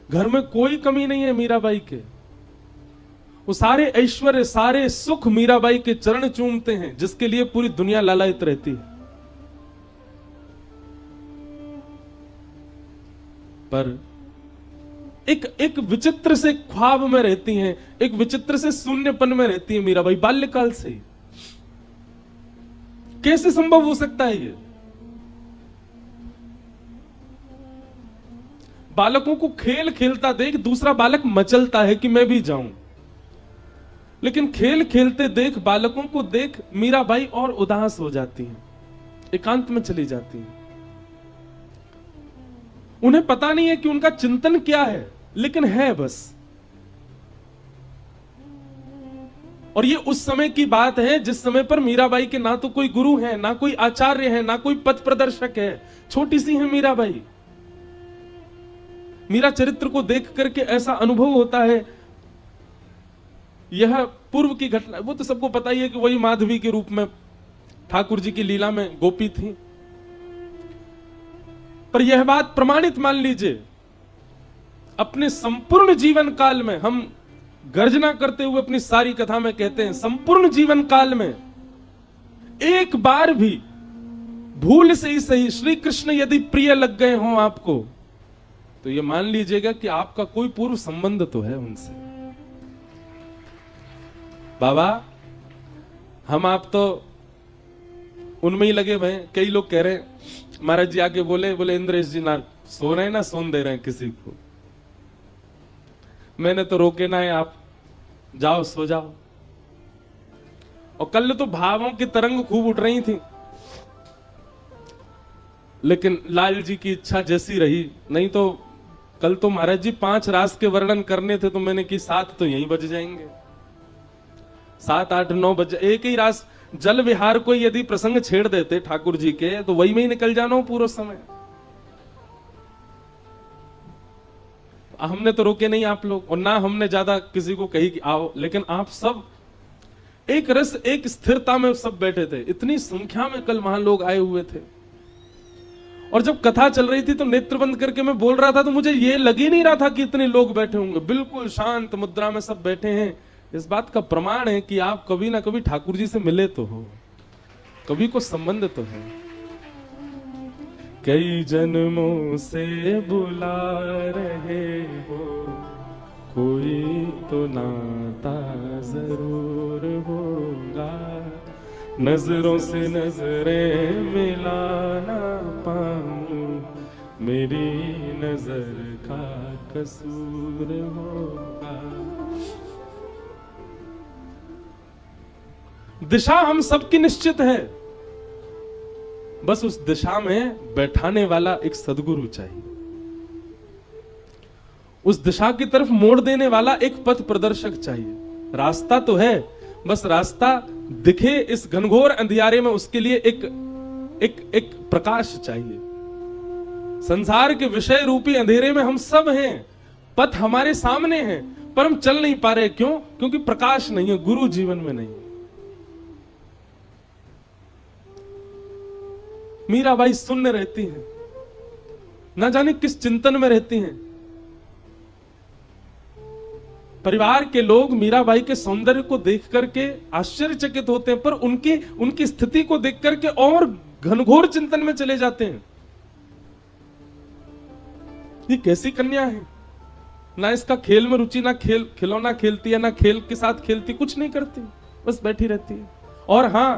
घर में कोई कमी नहीं है मीराबाई के। वो सारे ऐश्वर्य, सारे सुख मीराबाई के चरण चूमते हैं, जिसके लिए पूरी दुनिया लालायित रहती है। पर एक विचित्र से ख्वाब में रहती हैं, एक विचित्र से शून्यपन में रहती है मीराबाई बाल्यकाल से ही। कैसे संभव हो सकता है ये? बालकों को खेल खेलता देख दूसरा बालक मचलता है कि मैं भी जाऊं, लेकिन खेल खेलते देख, बालकों को देख मीराबाई और उदास हो जाती हैं, एकांत में चली जाती हैं। उन्हें पता नहीं है कि उनका चिंतन क्या है, लेकिन है बस। और ये उस समय की बात है जिस समय पर मीराबाई के ना तो कोई गुरु है, ना कोई आचार्य है, ना कोई पथ प्रदर्शक है। छोटी सी है मीराबाई। मीरा चरित्र को देख करके ऐसा अनुभव होता है, यह पूर्व की घटना। वो तो सबको पता ही है कि वही माधवी के रूप में ठाकुर जी की लीला में गोपी थी। पर यह बात प्रमाणित मान लीजिए, अपने संपूर्ण जीवन काल में, हम गर्जना करते हुए अपनी सारी कथा में कहते हैं, संपूर्ण जीवन काल में एक बार भी भूल से ही सही श्री कृष्ण यदि प्रिय लग गए हों आपको, तो ये मान लीजिएगा कि आपका कोई पूर्व संबंध तो है उनसे। बाबा, हम आप तो उनमें ही लगे हुए। कई लोग कह रहे हैं, महाराज जी आके बोले इंद्रेश जी ना सो रहे हैं, ना सोन दे रहे हैं किसी को। मैंने तो रोके ना है, आप जाओ सो जाओ। और कल तो भावों की तरंग खूब उठ रही थी, लेकिन लाल जी की इच्छा जैसी रही। नहीं तो कल तो महाराज जी 5 रास के वर्णन करने थे, तो मैंने की 7 तो यहीं बज जाएंगे, 7, 8, 9 बज। एक ही रास जल विहार को यदि प्रसंग छेड़ देते ठाकुर जी के, तो वही में ही निकल जाना हो पूरा समय। हमने तो रोके नहीं आप लोग, और ना हमने ज्यादा किसी को कही कि आओ, लेकिन आप सब एक रस, एक स्थिरता में सब बैठे थे। इतनी संख्या में कल वहां लोग आए हुए थे। और जब कथा चल रही थी तो नेत्र बंद करके मैं बोल रहा था, तो मुझे ये लग ही नहीं रहा था कि इतने लोग बैठे होंगे। बिल्कुल शांत मुद्रा में सब बैठे हैं। इस बात का प्रमाण है कि आप कभी ना कभी ठाकुर जी से मिले तो हो, कभी को संबंध तो है। कई जन्मों से बुला रहे हो, कोई तो नाता जरूर होगा। नजरों से नजरें मिलाना पाऊं, मेरी नजर का कसूर होगा। दिशा हम सबकी निश्चित है, बस उस दिशा में बैठाने वाला एक सदगुरु चाहिए। उस दिशा की तरफ मोड़ देने वाला एक पथ प्रदर्शक चाहिए। रास्ता तो है, बस रास्ता दिखे इस घनघोर अंधियारे में, उसके लिए एक प्रकाश चाहिए। संसार के विषय रूपी अंधेरे में हम सब हैं, पथ हमारे सामने है, पर हम चल नहीं पा रहे। क्यों? क्योंकि प्रकाश नहीं है, गुरु जीवन में नहीं। मीराबाई शून्य रहती हैं, ना जाने किस चिंतन में रहती हैं। परिवार के लोग मीराबाई के सौंदर्य को देख करके आश्चर्यचकित होते हैं, पर उनकी स्थिति को देख करके और घनघोर चिंतन में चले जाते हैं। ये कैसी कन्या है, ना इसका खेल में रुचि, ना खिलौना खेलती है, ना खेल के साथ खेलती, कुछ नहीं करती, बस बैठी रहती है। और हां,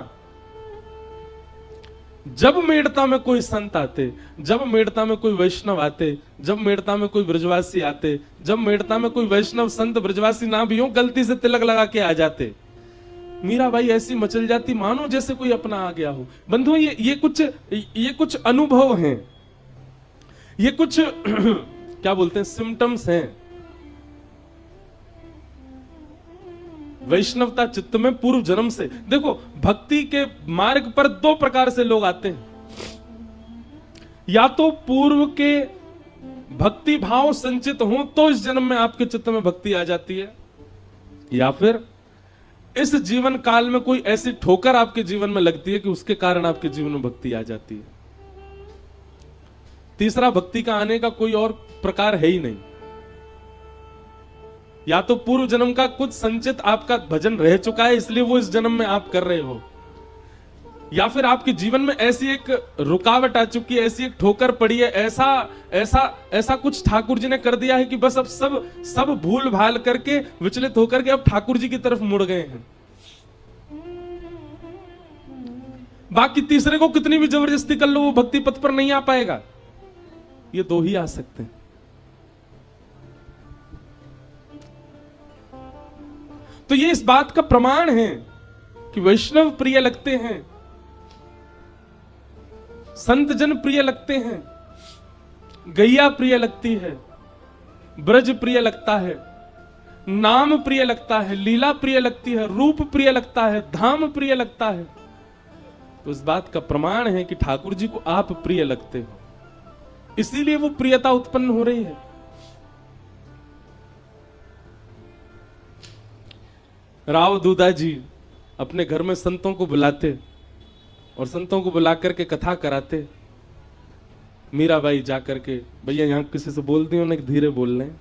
जब मेड़ता में कोई संत आते, जब मेड़ता में कोई वैष्णव आते, जब मेड़ता में कोई ब्रजवासी आते, जब मेड़ता में कोई वैष्णव संत ब्रजवासी ना भी हो, गलती से तिलक लगा के आ जाते, मीराबाई ऐसी मचल जाती मानो जैसे कोई अपना आ गया हो। बंधुओं, ये कुछ अनुभव हैं, ये कुछ क्या बोलते हैं, सिम्टम्स हैं। वैष्णवता चित्त में पूर्व जन्म से। देखो, भक्ति के मार्ग पर 2 प्रकार से लोग आते हैं। या तो पूर्व के भक्ति भाव संचित हो तो इस जन्म में आपके चित्त में भक्ति आ जाती है, या फिर इस जीवन काल में कोई ऐसी ठोकर आपके जीवन में लगती है कि उसके कारण आपके जीवन में भक्ति आ जाती है। तीसरा भक्ति का आने का कोई और प्रकार है ही नहीं। या तो पूर्व जन्म का कुछ संचित आपका भजन रह चुका है, इसलिए वो इस जन्म में आप कर रहे हो, या फिर आपके जीवन में ऐसी एक रुकावट आ चुकी है, ऐसी एक ठोकर पड़ी है, ऐसा ऐसा ऐसा कुछ ठाकुर जी ने कर दिया है कि बस अब सब भूल भाल करके, विचलित होकर के अब ठाकुर जी की तरफ मुड़ गए हैं। बाकी तीसरे को कितनी भी जबरदस्ती कर लो, वो भक्ति पथ पर नहीं आ पाएगा। ये दो ही आ सकते हैं। तो ये इस बात का प्रमाण है कि वैष्णव प्रिय लगते हैं, संत जन प्रिय लगते हैं, गैया प्रिय लगती है, ब्रज प्रिय लगता है, नाम प्रिय लगता है, लीला प्रिय लगती है, रूप प्रिय लगता है, धाम प्रिय लगता है। तो इस बात का प्रमाण है कि ठाकुर जी को आप प्रिय लगते हो, इसीलिए वो प्रियता उत्पन्न हो रही है। राव दूधा जी अपने घर में संतों को बुलाते और संतों को बुलाकर के कथा कराते। मीराबाई जाकर के, भैया यहां किसी से बोलती हो ना, धीरे बोल रहे हैं।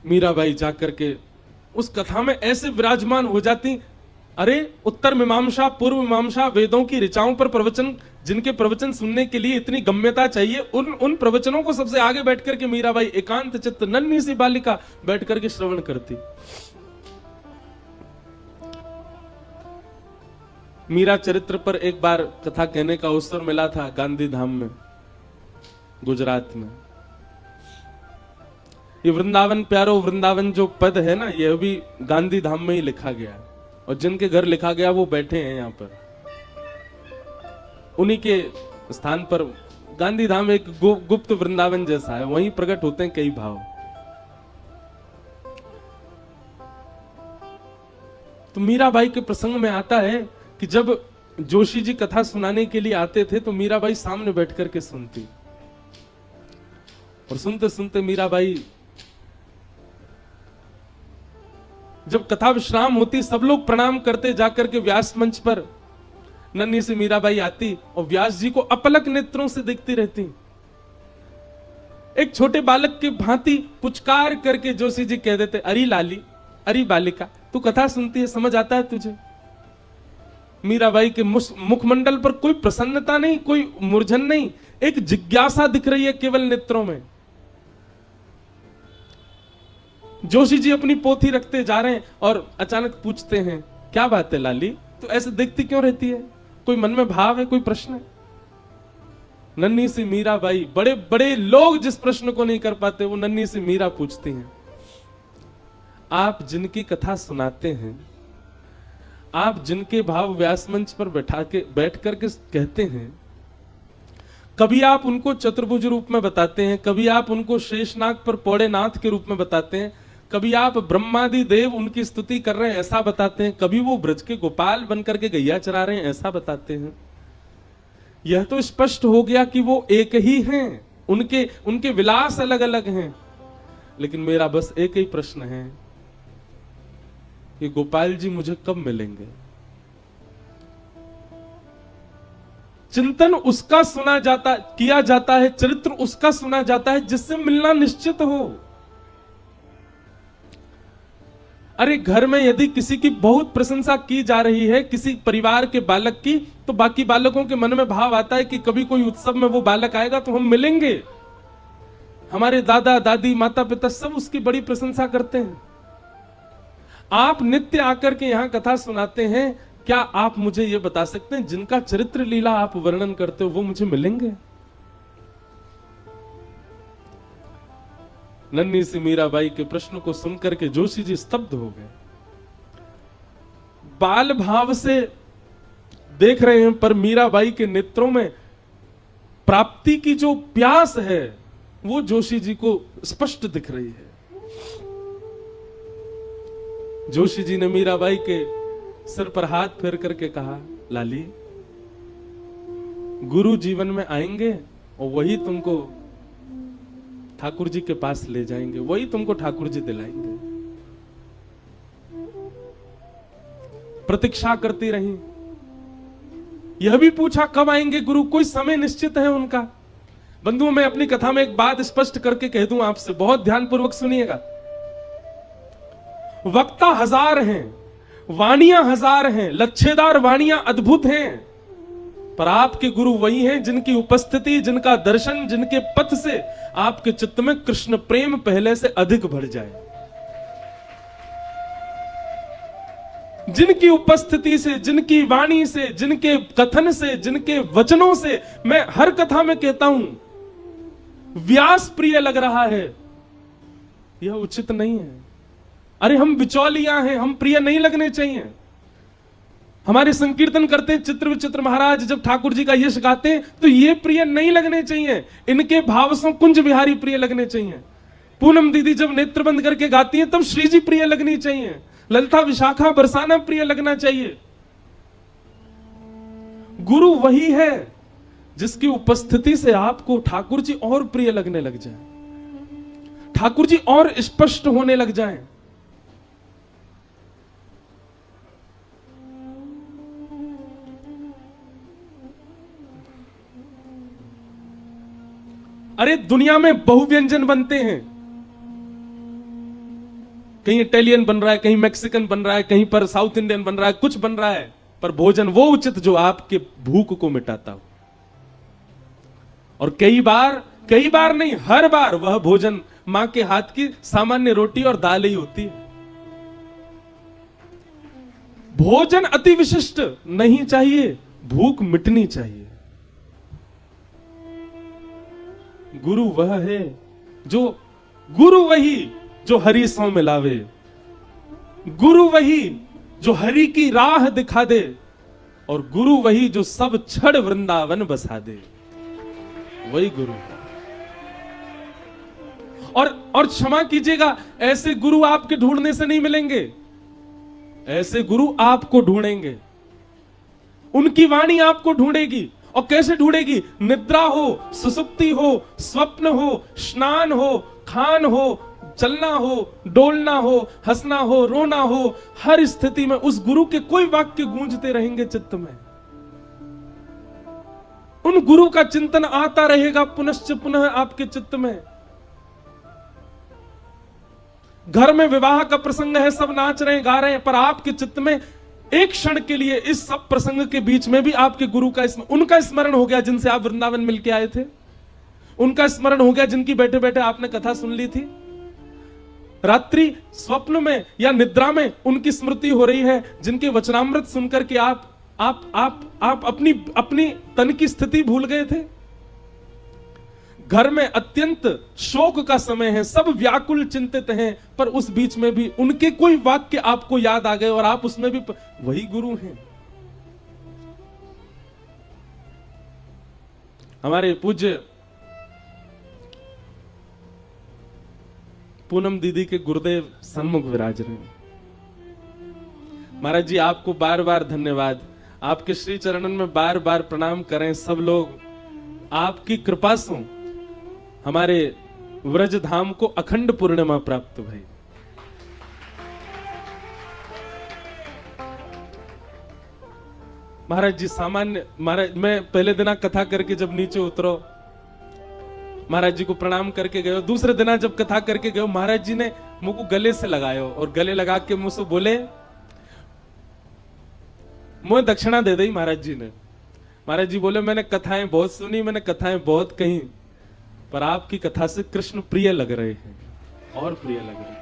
मीराबाई जाकर के उस कथा में ऐसे विराजमान हो जाती, अरे उत्तर मीमांसा पूर्व मीमांसा वेदों की ऋचाओं पर प्रवचन, जिनके प्रवचन सुनने के लिए इतनी गम्यता चाहिए, उन प्रवचनों को सबसे आगे बैठ करके मीराबाई एकांत चित्त नन्ही सी बालिका बैठ करके श्रवण करती। मीरा चरित्र पर एक बार कथा कहने का अवसर मिला था गांधी धाम में, गुजरात में। ये वृंदावन प्यारो वृंदावन जो पद है ना, ये भी गांधी धाम में ही लिखा गया है, और जिनके घर लिखा गया वो बैठे हैं यहाँ पर। उन्हीं के स्थान पर गांधी धाम एक गुप्त वृंदावन जैसा है, वहीं प्रकट होते हैं कई भाव। तो मीराबाई के प्रसंग में आता है कि जब जोशी जी कथा सुनाने के लिए आते थे तो मीराबाई सामने बैठ करके सुनती, और सुनते सुनते मीराबाई, जब कथा विश्राम होती, सब लोग प्रणाम करते, जाकर के व्यास मंच पर नन्ही से मीराबाई आती और व्यास जी को अपलक नेत्रों से देखती रहती। एक छोटे बालक के भांति पुचकार करके जोशी जी कह देते, अरे लाली, अरे बालिका, तू कथा सुनती है, समझ आता है तुझे? मीराबाई के मुखमंडल पर कोई प्रसन्नता नहीं, कोई मूर्छन नहीं, एक जिज्ञासा दिख रही है केवल नेत्रों में। जोशी जी अपनी पोथी रखते जा रहे हैं और अचानक पूछते हैं, क्या बात है लाली, तो ऐसे देखती क्यों रहती है? कोई मन में भाव है, कोई प्रश्न है? नन्ही सी मीराबाई, बड़े बड़े लोग जिस प्रश्न को नहीं कर पाते, वो नन्ही सी मीरा पूछती हैं। आप जिनकी कथा सुनाते हैं, आप जिनके भाव व्यास मंच पर बैठ करके कहते हैं, कभी आप उनको चतुर्भुज रूप में बताते हैं, कभी आप उनको शेषनाग पर पौड़े नाथ के रूप में बताते हैं, कभी आप ब्रह्मादि देव उनकी स्तुति कर रहे हैं ऐसा बताते हैं, कभी वो ब्रज के गोपाल बनकर के गैया चरा रहे हैं ऐसा बताते हैं। यह तो स्पष्ट हो गया कि वो एक ही हैं, उनके विलास अलग अलग हैं। लेकिन मेरा बस एक ही प्रश्न है, ये गोपाल जी मुझे कब मिलेंगे? चिंतन उसका किया जाता है, चरित्र उसका सुना जाता है जिससे मिलना निश्चित हो। अरे घर में यदि किसी की बहुत प्रशंसा की जा रही है, किसी परिवार के बालक की, तो बाकी बालकों के मन में भाव आता है कि कभी कोई उत्सव में वो बालक आएगा तो हम मिलेंगे। हमारे दादा दादी माता पिता सब उसकी बड़ी प्रशंसा करते हैं। आप नित्य आकर के यहां कथा सुनाते हैं, क्या आप मुझे यह बता सकते हैं जिनका चरित्र लीला आप वर्णन करते हो वो मुझे मिलेंगे? नन्ही सी मीराबाई के प्रश्न को सुनकर के जोशी जी स्तब्ध हो गए। बाल भाव से देख रहे हैं, पर मीराबाई के नेत्रों में प्राप्ति की जो प्यास है वो जोशी जी को स्पष्ट दिख रही है। जोशी जी ने मीराबाई के सिर पर हाथ फेर करके कहा, लाली, गुरु जीवन में आएंगे और वही तुमको ठाकुर जी के पास ले जाएंगे, वही तुमको ठाकुर जी दिलाएंगे। प्रतीक्षा करती रही, यह भी पूछा कब आएंगे गुरु, कोई समय निश्चित है उनका? बंधुओं, मैं अपनी कथा में एक बात स्पष्ट करके कह दूं आपसे, बहुत ध्यानपूर्वक सुनिएगा। वक्ता हजार हैं, वाणियां हजार हैं, लच्छेदार वाणियां अद्भुत हैं, पर आपके गुरु वही हैं जिनकी उपस्थिति, जिनका दर्शन, जिनके पथ से आपके चित्त में कृष्ण प्रेम पहले से अधिक बढ़ जाए। जिनकी उपस्थिति से, जिनकी वाणी से, जिनके कथन से, जिनके वचनों से, मैं हर कथा में कहता हूं, व्यास प्रिय लग रहा है, यह उचित नहीं है। अरे हम बिचौलिया हैं, हम प्रिय नहीं लगने चाहिए। हमारे संकीर्तन करते चित्र विचित्र महाराज जब ठाकुर जी का यश गाते हैं तो ये प्रिय नहीं लगने चाहिए, इनके भावसों कुंज बिहारी प्रिय लगने चाहिए। पूनम दीदी जब नेत्र बंद करके गाती हैं तब श्री जी प्रिय लगनी चाहिए, ललिता विशाखा बरसाना प्रिय लगना चाहिए। गुरु वही है जिसकी उपस्थिति से आपको ठाकुर जी और प्रिय लगने लग जाए, ठाकुर जी और स्पष्ट होने लग जाएं। अरे दुनिया में बहुव्यंजन बनते हैं, कहीं इटालियन बन रहा है, कहीं मैक्सिकन बन रहा है, कहीं पर साउथ इंडियन बन रहा है, कुछ बन रहा है, पर भोजन वो उचित जो आपके भूख को मिटाता हो। और कई बार नहीं, हर बार वह भोजन मां के हाथ की सामान्य रोटी और दाल ही होती है। भोजन अति विशिष्ट नहीं चाहिए, भूख मिटनी चाहिए। गुरु वह है जो, गुरु वही जो हरि सौ मिलावे, गुरु वही जो हरि की राह दिखा दे, और गुरु वही जो सब छड़ वृंदावन बसा दे, वही गुरु है। और क्षमा कीजिएगा, ऐसे गुरु आपके ढूंढने से नहीं मिलेंगे, ऐसे गुरु आपको ढूंढेंगे, उनकी वाणी आपको ढूंढेगी। और कैसे ढूंढेगी? निद्रा हो, सुसुप्ति हो, स्वप्न हो, स्नान हो, खान हो, चलना हो, डोलना हो, हंसना हो, रोना हो, हर स्थिति में उस गुरु के कोई वाक्य गूंजते रहेंगे चित्त में। उन गुरु का चिंतन आता रहेगा पुनश्च पुनः आपके चित्त में। घर में विवाह का प्रसंग है, सब नाच रहे हैं, गा रहे हैं, पर आपके चित्त में एक क्षण के लिए इस सब प्रसंग के बीच में भी आपके गुरु का उनका स्मरण हो गया, जिनसे आप वृंदावन मिलके आए थे। उनका स्मरण हो गया जिनकी बैठे बैठे आपने कथा सुन ली थी। रात्रि स्वप्न में या निद्रा में उनकी स्मृति हो रही है, जिनके वचनामृत सुनकर के आप अपनी तन की स्थिति भूल गए थे। घर में अत्यंत शोक का समय है, सब व्याकुल चिंतित हैं, पर उस बीच में भी उनके कोई वाक्य आपको याद आ गए और आप उसमें भी वही गुरु हैं। हमारे पूज्य पूनम दीदी के गुरुदेव सन्मुख विराज रहे हैं। महाराज जी आपको बार बार धन्यवाद, आपके श्री चरणन में बार बार प्रणाम करें सब लोग। आपकी कृपा से हमारे व्रज धाम को अखंड पूर्णिमा प्राप्त भई। महाराज जी सामान्य, महाराज मैं पहले दिना कथा करके जब नीचे उतरो, महाराज जी को प्रणाम करके गयो। दूसरे दिना जब कथा करके गयो, महाराज जी ने मुझको गले से लगायो और गले लगा के मुझसे बोले, मुझे दक्षिणा दे दी महाराज जी ने। महाराज जी बोले, मैंने कथाएं बहुत सुनी, मैंने कथाएं बहुत कही, पर आपकी कथा से कृष्ण प्रिय लग रहे हैं और प्रिय लग रहे हैं।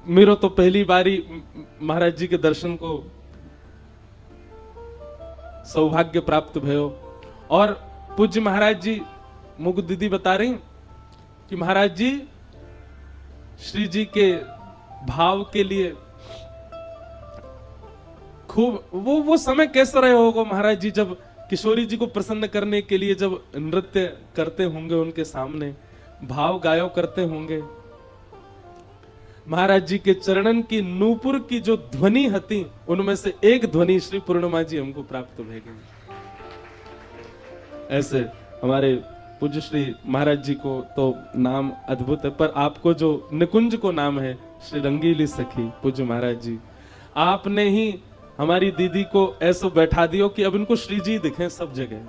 मेरे तो पहली बारी महाराज जी के दर्शन को सौभाग्य प्राप्त भयो। और पूज्य महाराज जी मुझे दीदी बता रही कि महाराज जी श्री जी के भाव के लिए खूब वो समय कैसा रहे होगा महाराज जी, जब किशोरी जी को प्रसन्न करने के लिए जब नृत्य करते होंगे, उनके सामने भाव गायो करते होंगे। महाराज जी के चरणन की नूपुर की जो ध्वनि हती, उनमें से एक ध्वनि श्री पूर्णिमा जी हमको प्राप्त भय गई। ऐसे हमारे पूज्य श्री महाराज जी को तो नाम अद्भुत है, पर आपको जो निकुंज को नाम है श्री रंगीली सखी पूज्य महाराज जी, आपने ही हमारी दीदी को ऐसे बैठा दियो कि अब इनको श्री जी दिखे सब जगह।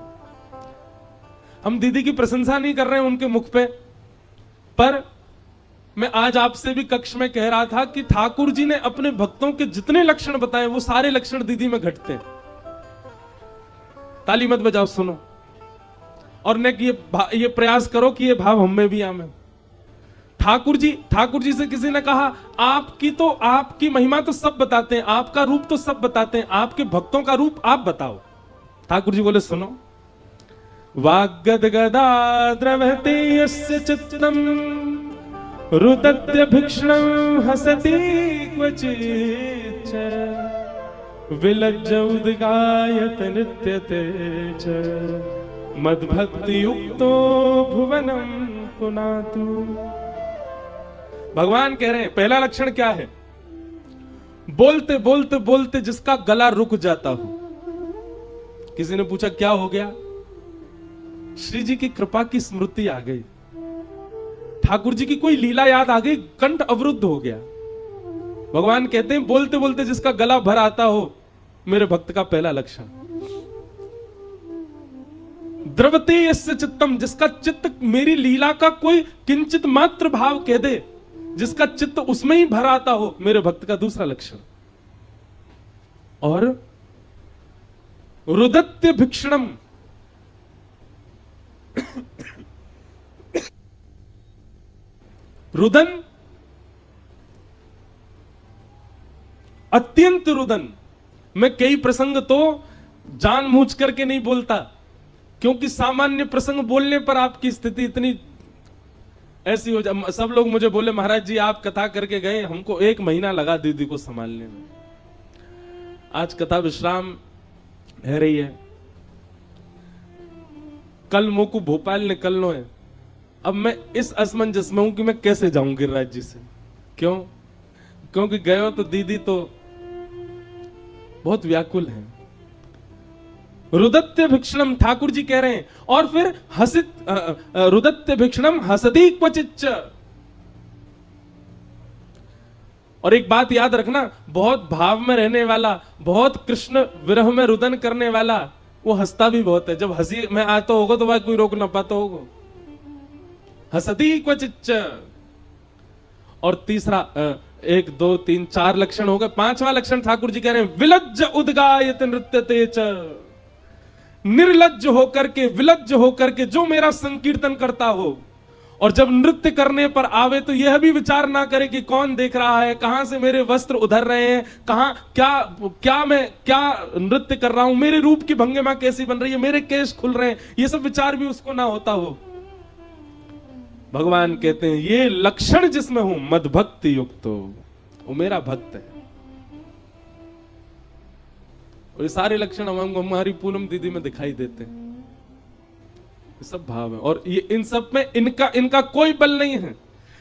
हम दीदी की प्रशंसा नहीं कर रहे हैं उनके मुख पे, पर मैं आज आपसे भी कक्ष में कह रहा था कि ठाकुर जी ने अपने भक्तों के जितने लक्षण बताए वो सारे लक्षण दीदी में घटते हैं। ताली मत बजाओ, सुनो और ने ये प्रयास करो कि ये भाव हम में भी आवे। ठाकुर जी से किसी ने कहा आपकी महिमा तो सब बताते हैं, आपका रूप तो सब बताते हैं, आपके भक्तों का रूप आप बताओ। ठाकुर जी बोले सुनो, वाग्गदगदा द्रवते यस्य चित्तम रुदत्य भिक्षणं हसति क्वचित् विलज्ज उद्गायत नृत्यते च मद्भक्ति युक्तो भुवनम पुनातु। भगवान कह रहे हैं पहला लक्षण क्या है? बोलते बोलते बोलते जिसका गला रुक जाता हो। किसी ने पूछा क्या हो गया? श्री जी की कृपा की स्मृति आ गई, ठाकुर जी की कोई लीला याद आ गई, कंठ अवरुद्ध हो गया। भगवान कहते हैं बोलते बोलते जिसका गला भर आता हो, मेरे भक्त का पहला लक्षण। द्रवते यस्य चित्तम, जिसका चित्त मेरी लीला का कोई किंचित मात्र भाव कह दे, जिसका चित्त उसमें ही भर आता हो, मेरे भक्त का दूसरा लक्षण। और रुदत्य भिक्षणम, रुदन, अत्यंत रुदन। मैं कई प्रसंग तो जानबूझ करके नहीं बोलता, क्योंकि सामान्य प्रसंग बोलने पर आपकी स्थिति इतनी ऐसी हो जाए। सब लोग मुझे बोले महाराज जी आप कथा करके गए, हमको 1 महीना लगा दीदी को संभालने में। आज कथा विश्राम है रही है, कल मोको भोपाल निकलना है। अब मैं इस असमंजस में हूं कि मैं कैसे जाऊं गिरिराज जी से। क्यों? क्योंकि गए तो दीदी तो बहुत व्याकुल है। रुदत्य भिक्षणम, ठाकुर जी कह रहे हैं। और फिर हसित रुदत्य भिक्षणम हसती क्वचिच्च। और एक बात याद रखना, बहुत भाव में रहने वाला, बहुत कृष्ण विरह में रुदन करने वाला, वो हंसता भी बहुत है। जब हंसी में आता होगा तो भाई कोई रोक ना पाता होगा। हसती क्वचिच्च। और तीसरा 1 2 3 4 लक्षण हो गए। 5वां लक्षण ठाकुर जी कह रहे हैं विलज्ज उद्गायत नृत्यते च। निर्लज्ज होकर के, विलज्ज होकर के जो मेरा संकीर्तन करता हो, और जब नृत्य करने पर आवे तो यह भी विचार ना करे कि कौन देख रहा है, कहां से मेरे वस्त्र उधर रहे हैं, कहां क्या मैं क्या नृत्य कर रहा हूं, मेरे रूप की भंगिमा कैसी बन रही है, मेरे केश खुल रहे हैं, ये सब विचार भी उसको ना होता हो। भगवान कहते हैं ये लक्षण जिसमें हूं मद्भक्ति युक्त हो, वो मेरा भक्त है। और ये सारे लक्षण हमारी पूनम दीदी में दिखाई देते हैं। ये सब भाव है, और ये इन सब में इनका कोई बल नहीं है,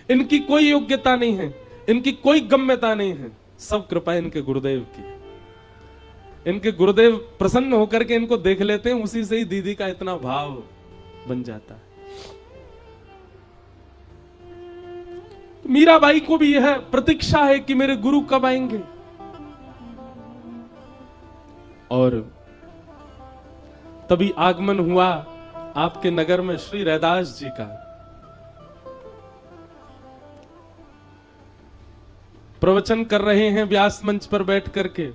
इनकी कोई योग्यता नहीं है, इनकी कोई गम्यता नहीं है। सब कृपा इनके गुरुदेव की। इनके गुरुदेव प्रसन्न होकर के इनको देख लेते हैं, उसी से ही दीदी का इतना भाव बन जाता है। मीराबाई को भी यह प्रतीक्षा है कि मेरे गुरु कब आएंगे। और तभी आगमन हुआ आपके नगर में श्री रैदास जी का। प्रवचन कर रहे हैं व्यास मंच पर बैठ करके,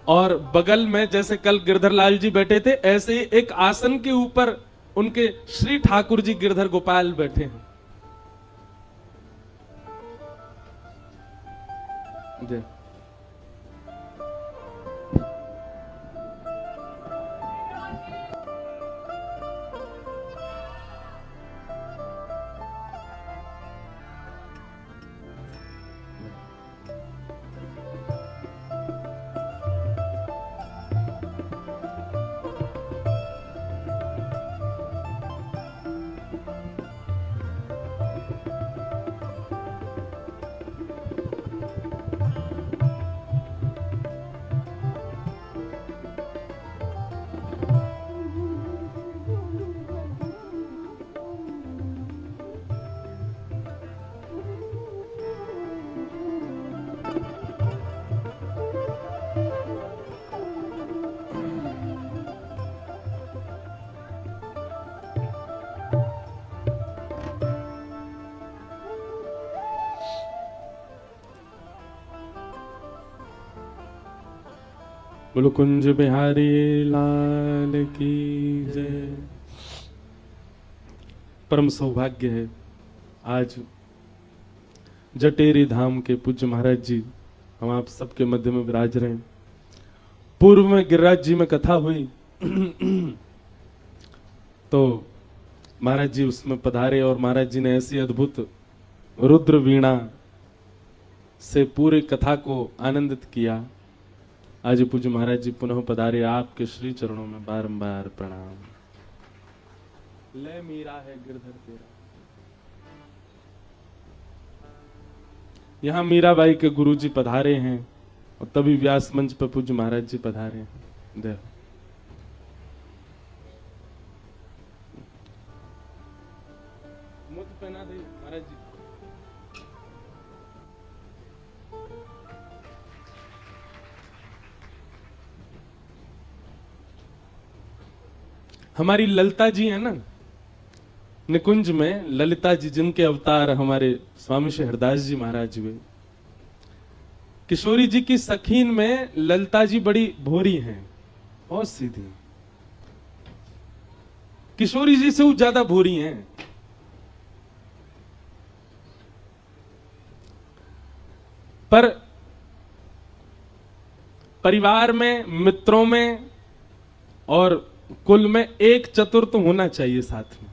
और बगल में जैसे कल गिरधर लाल जी बैठे थे, ऐसे ही एक आसन के ऊपर उनके श्री ठाकुर जी गिरधर गोपाल बैठे हैं। जय बोलो कुंज बिहारी लाल की जय। परम सौभाग्य है आज जटेरी धाम के पूज्य महाराज जी हम आप सबके मध्य में विराज रहे हैं। पूर्व में गिरिराज जी में कथा हुई तो महाराज जी उसमें पधारे और महाराज जी ने ऐसी अद्भुत रुद्र वीणा से पूरी कथा को आनंदित किया। आज पूज्य महाराज जी पुनः पधारे, आपके श्री चरणों में बारंबार प्रणाम। ले मीरा है गिरधर तेरा। यहां मीराबाई के गुरुजी पधारे हैं और तभी व्यास मंच पर पूज्य महाराज जी पधारे हैं। देखो मुझ पहना दे महाराज जी। हमारी ललिता जी है ना निकुंज में, ललिता जी जिनके अवतार हमारे स्वामी श्री हरदास जी महाराज हुए। किशोरी जी की सखीन में ललिता जी बड़ी भोरी हैं, बहुत सीधी। किशोरी जी से वो ज्यादा भोरी हैं। पर परिवार में, मित्रों में और कुल में एक चतुर तो होना चाहिए साथ में,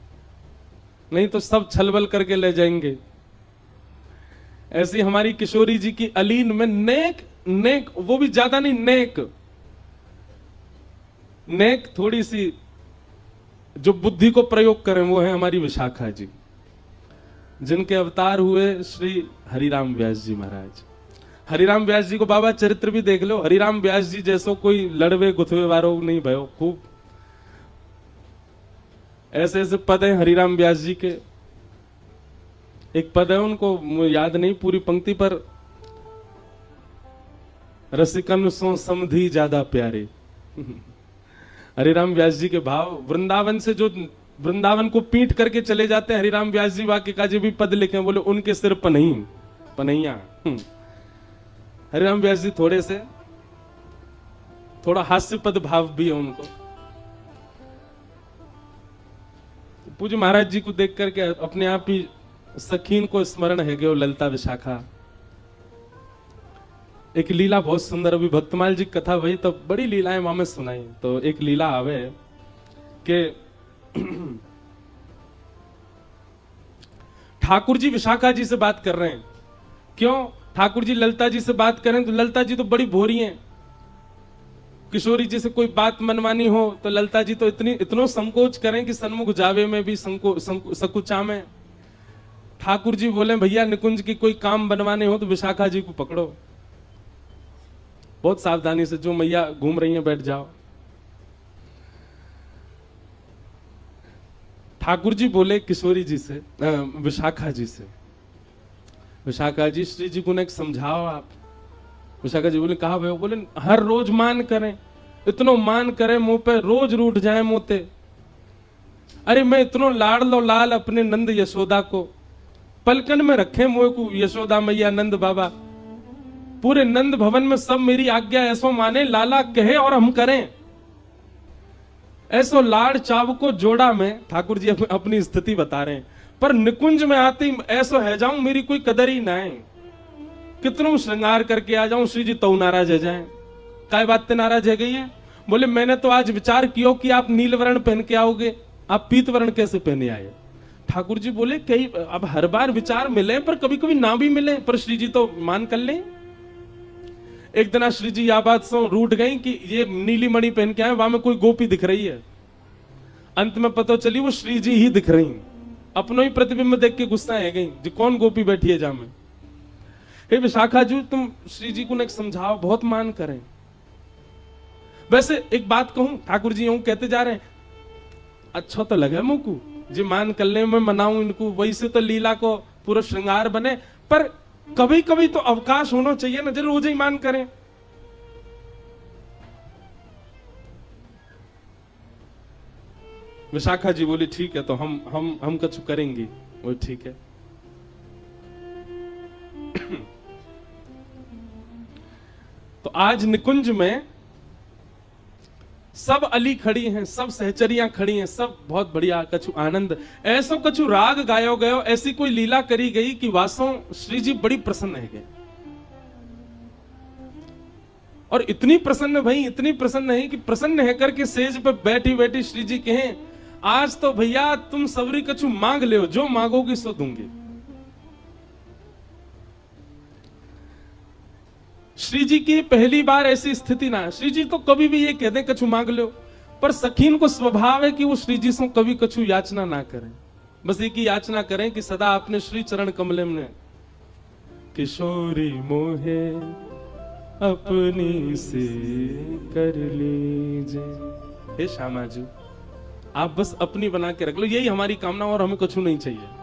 नहीं तो सब छलबल करके ले जाएंगे। ऐसी हमारी किशोरी जी की अलीन में नेक नेक, वो भी ज्यादा नहीं, नेक नेक थोड़ी सी जो बुद्धि को प्रयोग करें वो है हमारी विशाखा जी, जिनके अवतार हुए श्री हरिराम व्यास जी महाराज। हरिराम व्यास जी को बाबा चरित्र भी देख लो। हरिराम व्यास जी जैसो कोई लड़वे गुथवे वारो नहीं भयो। खूब ऐसे ऐसे पद हैं हरिराम व्यास जी के। एक पद है उनको याद नहीं पूरी पंक्ति पर, रसिकन सो समधी ज्यादा प्यारे। हरिराम व्यास जी के भाव वृंदावन से, जो वृंदावन को पीट करके चले जाते हैं हरिराम व्यास जी, वाक्य का जी भी पद लिखे, बोले उनके सिर पनही पनैया। हरिराम व्यास जी थोड़ा हास्य पद भाव भी है उनको। पूज्य महाराज जी को देख करके अपने आप ही सखीन को स्मरण है गयो, ललिता विशाखा। एक लीला बहुत सुंदर, अभी भक्तमाल जी कथा वही तो बड़ी लीलाएं वहां में सुनाई। तो एक लीला आवे कि ठाकुर जी विशाखा जी से बात कर रहे हैं। क्यों ठाकुर जी ललिता जी से बात करें तो ललिता जी तो बड़ी भोरी हैं। किशोरी जी से कोई बात मनवानी हो तो ललिता जी तो इतनो संकोच करें कि सन्मुख जावे में भी सकुचा में। ठाकुर जी बोले भैया निकुंज की कोई काम बनवाने हो तो विशाखा जी को पकड़ो, बहुत सावधानी से, जो मैया घूम रही हैं बैठ जाओ। ठाकुर जी बोले किशोरी जी से, विशाखा जी से, विशाखा जी श्री जी को एक समझाओ आप। विशाखा जी बोले कहा भाई? बोले हर रोज मान करें, इतनो मान करें मुंह पे रोज रूठ जाए मोते। अरे मैं इतनो लाड़ लो लाल अपने नंद यशोदा को, पलकन में रखे मुंह को यशोदा मैया नंद बाबा। पूरे नंद भवन में सब मेरी आज्ञा ऐसो माने, लाला कहे और हम करें। ऐसो लाड़ चाव को जोड़ा में, ठाकुर जी अपनी स्थिति बता रहे हैं। पर निकुंज में आती ऐसो है जाऊं मेरी कोई कदर ही ना है। कितनों श्रृंगार करके आ जाऊं श्री जी तो नाराज है जाए। काय बात ते नाराज है गई है? बोले मैंने तो आज विचार किया कि आप नील वर्ण पहन के आओगे, आप पीत वर्ण कैसे पहने आए? ठाकुर जी बोले कई अब हर बार विचार मिले पर कभी कभी ना भी मिले, पर श्री जी तो मान कर ले। एक दिन श्री जी यह बात सो रूठ गई कि ये नीली मणि पहन के आए, वहां में कोई गोपी दिख रही है। अंत में पता चली वो श्री जी ही दिख रही। अपनों ही प्रतिबिंब देख के गुस्सा है गई जी, कौन गोपी बैठी है जा में। हे विशाखा जी तुम श्री जी को एक समझाओ, बहुत मान करें। वैसे एक बात कहूं, ठाकुर जी यूं कहते जा रहे हैं, अच्छा तो लगे मुझको जी मान कर ले, मैं मनाऊं इनको, वैसे तो लीला को पूरा श्रृंगार बने, पर कभी कभी तो अवकाश होना चाहिए ना, जरूर रोज ही मान करें। विशाखा जी बोली ठीक है, तो हम कछु करेंगे। वो ठीक है। तो आज निकुंज में सब अली खड़ी हैं, सब सहचरियां खड़ी हैं, सब बहुत बढ़िया कछु आनंद, ऐसो कछु राग गायो गयो, ऐसी कोई लीला करी गई कि वासों श्री जी बड़ी प्रसन्न है गए। और इतनी प्रसन्न भाई, इतनी प्रसन्न है कि प्रसन्न है करके सेज पे बैठी बैठी श्री जी कहें, आज तो भैया तुम सबरी कछु मांग ले, जो मांगोगी सो दूंगी। श्री जी की पहली बार ऐसी स्थिति ना, श्री जी तो कभी भी ये कहते कछु मांग लो, पर सखीन को स्वभाव है कि वो श्री जी से कभी कछु याचना ना करें, बस एक ही याचना करें कि सदा अपने श्री चरण कमले में किशोरी मोहे अपनी से कर लीजिए। हे श्यामाजू, आप बस अपनी बना के रख लो, यही हमारी कामना, और हमें कुछ नहीं चाहिए।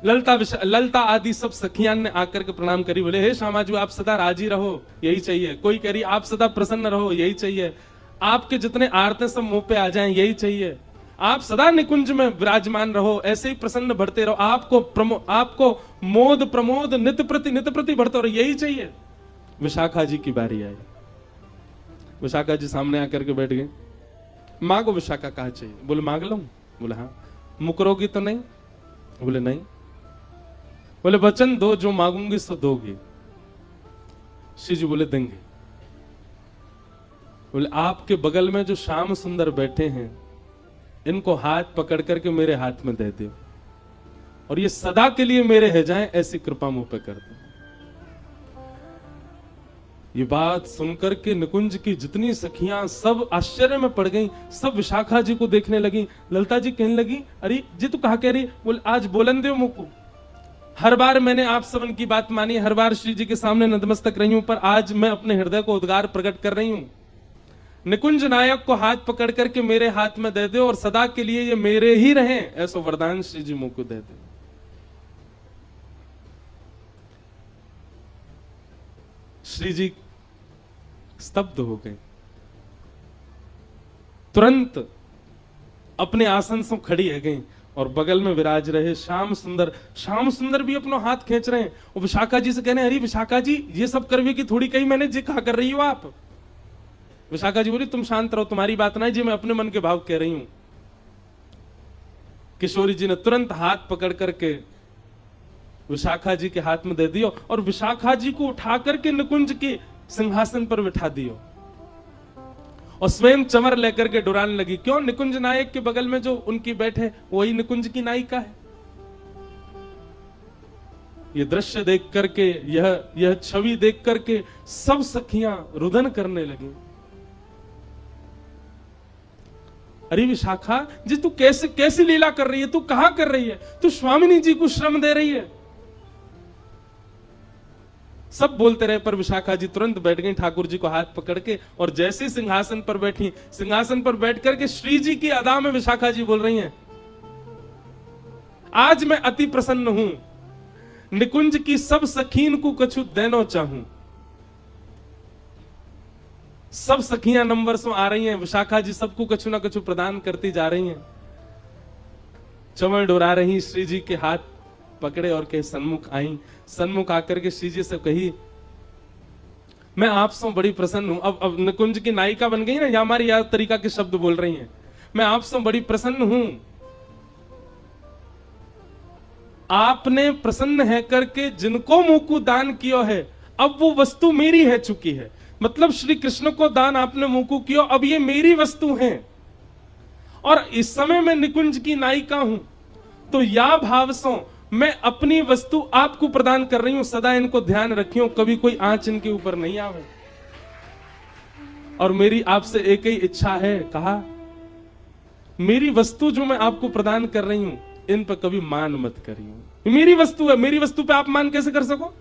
ललता आदि सब सखियां ने आकर के प्रणाम करी, बोले हे श्यामाजू आप सदा राजी रहो, यही चाहिए। कोई कह रही आप सदा प्रसन्न रहो, यही चाहिए। आपके जितने आरते सब मुंह पे आ जाएं, यही चाहिए। आप सदा निकुंज में विराजमान रहो, ऐसे ही प्रसन्न बढ़ते रहो, आपको मोद प्रमोद नित्य प्रति बढ़ते रहो, यही चाहिए। विशाखा जी की बारी आई। विशाखा जी सामने आकर के बैठ गए। मांगो विशाखा, कहा चाहिए? बोले मांग लो। बोले हाँ। मुकरोगी तो नहीं? बोले नहीं। बोले वचन दो, जो मांगूंगी सो दोगी। श्री जी बोले देंगे। बोले आपके बगल में जो श्याम सुंदर बैठे हैं, इनको हाथ पकड़ करके मेरे हाथ में दे दो, और ये सदा के लिए मेरे है जाएं, ऐसी कृपा मुंह पे कर दो। ये बात सुनकर के निकुंज की जितनी सखियां सब आश्चर्य में पड़ गईं, सब विशाखा जी को देखने लगी। ललिता जी कहने लगी, अरे जी तू कहा कह रही? बोल आज बोलन दे मुझको। हर बार मैंने आप सबन की बात मानी, हर बार श्री जी के सामने नतमस्तक रही हूं, पर आज मैं अपने हृदय को उद्गार प्रकट कर रही हूं। निकुंज नायक को हाथ पकड़ करके मेरे हाथ में दे दो, और सदा के लिए ये मेरे ही रहें, ऐसा वरदान श्री जी मुझको दे दे। श्री जी स्तब्ध हो गए। तुरंत अपने आसन से खड़ी है गई, और बगल में विराज रहे श्याम सुंदर भी अपना हाथ खींच रहे हैं। और विशाखा जी से कहने, अरे विशाखा जी ये सब करवे की थोड़ी कही मैंने, जी कहा कर रही हो आप? विशाखा जी बोली, तुम शांत रहो, तुम्हारी बात ना है जी, मैं अपने मन के भाव कह रही हूं। किशोरी जी ने तुरंत हाथ पकड़ करके विशाखा जी के हाथ में दे दियो, और विशाखा जी को उठा करके निकुंज के सिंहासन पर बिठा दियो, और स्वयं चमर लेकर के डुराने लगी। क्यों? निकुंज नायक के बगल में जो उनकी बैठे वही निकुंज की नायिका है। ये दृश्य देख करके, यह छवि देख करके सब सखियां रुदन करने लगी। अरे विशाखा जी तू कैसी लीला कर रही है? तू कहां कर रही है? तू स्वामिनी जी को श्रम दे रही है। सब बोलते रहे, पर विशाखा जी तुरंत बैठ गई ठाकुर जी को हाथ पकड़ के, और जैसे सिंहासन पर बैठी, सिंहासन पर बैठ करके श्री जी की अदा में विशाखा जी बोल रही हैं, आज मैं अति प्रसन्न हूं, निकुंज की सब सखीन को कछु देनो चाहूं। सब सखियां नंबर से आ रही हैं, विशाखा जी सबको कछु ना कछु प्रदान करती जा रही हैं। चमर डोरा रही, श्री जी के हाथ पकड़े और कहे सन्मुख आई। सन्मुख आकर के श्री जी से कही, मैं आपसे बड़ी प्रसन्न हूं। अब निकुंज की नायिका बन गई ना, या हमारी याद तरीका के शब्द बोल रही हैं। मैं आपसे बड़ी प्रसन्न हूं, आपने प्रसन्न है करके जिनको मुंह को दान किया है, अब वो वस्तु मेरी है चुकी है। मतलब श्री कृष्ण को दान आपने मुंह को किया, अब ये मेरी वस्तु है, और इस समय मैं निकुंज की नायिका हूं, तो या भाव से मैं अपनी वस्तु आपको प्रदान कर रही हूं। सदा इनको ध्यान रखियो, कभी कोई आंच इनके ऊपर नहीं आवे। और मेरी आपसे एक ही इच्छा है, कहा मेरी वस्तु जो मैं आपको प्रदान कर रही हूं, इन पर कभी मान मत करियो। मेरी वस्तु है, मेरी वस्तु पे आप मान कैसे कर सको?